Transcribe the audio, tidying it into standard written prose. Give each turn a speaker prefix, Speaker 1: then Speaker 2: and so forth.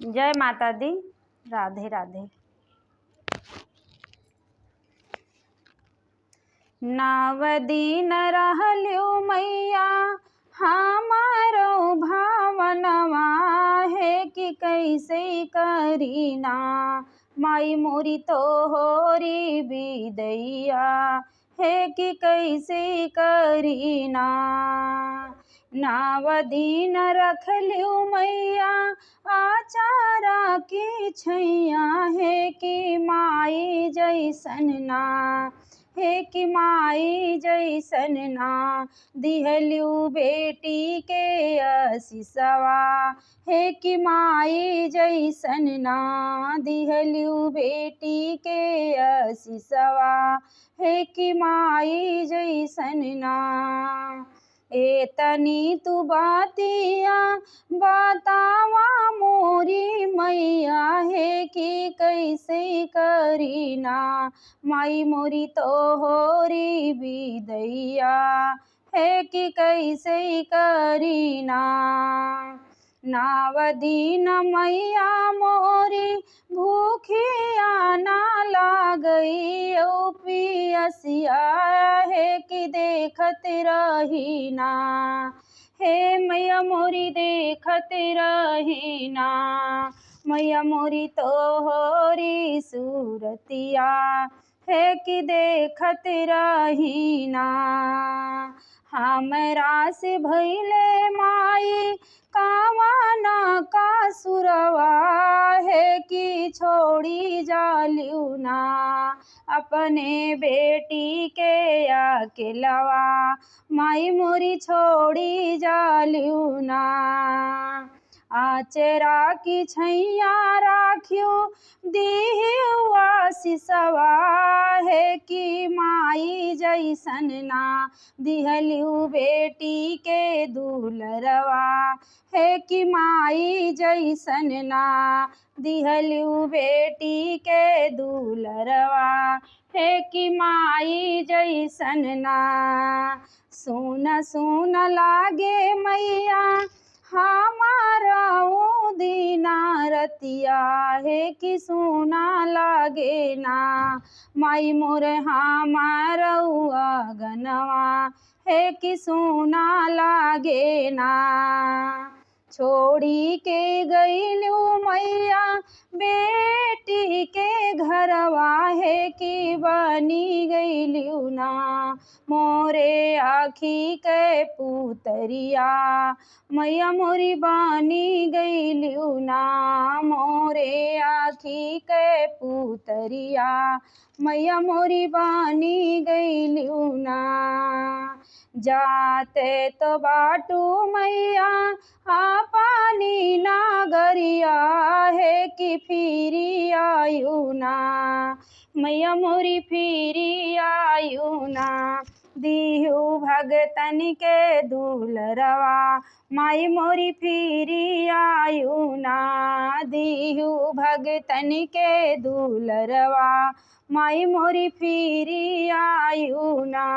Speaker 1: जय माता दी। राधे राधे। नव दिन रहल्यू मैया हमारो भावनवा है कि कैसे करीना माई मोरी तो होरी बिदैया है कि कैसे करीना। नव दिन रखल्यू मैया आचारा की छैया है कि माई जैसन ना हे कि माई जैसन ना दिहल्यू बेटी के आशीषवा हे कि माई जैसन ना दिहल्यू बेटी के आशीषवा हे कि माई जैसन ना। एतनी तू बातिया बतावा मोरी मैया है कि कैसे करीना माई मोरी तो होरी बिदैया है कि कैसे करीना। नव दिन मैया मोरी भूखिया ना लागई पियसिया है कि देखत रहीना हे मैया मोरी देखत रहीना मैया मोरी तो होरी सूरतिया है कि देखत रहीना। हमरा से भइले माई कावना का सुरवा है कि छोड़ी जाल्यू ना अपने बेटी के अकेलवा माई मोरी छोड़ी जाल्यू ना। आचरा की छैया राखियो दिहु आशीषवा है कि माई जैसन ना दिहल्यू बेटी के दुलरवा है कि माई जैसन ना दिहल्यू बेटी के दुलरवा है कि माई जैसन ना। सुन सुन लागे मैया हमारा दीना रतिया है कि सुना लागे ना माई मोर हमारउआ गनवा है कि सुना लागे ना। छोड़ी के गईलू मैया बेटी के घरवा है कि बनी गईलू ना मोरे आखी के पुतरिया मैया मोरी बनी गईलू ना मोरे आखी के पुतरिया मैया मोरी बनी गईलू ना। जाते तो बाटू मैया पानी नागरिया है कि फिरी आयु ना मैया मोरी फिरी आयु ना दिहु भगतन के दुलरवा माई मोरी फिरी आयु ना दिहु भगतन के दुलरवा माई मोरी फिरी आयु ना।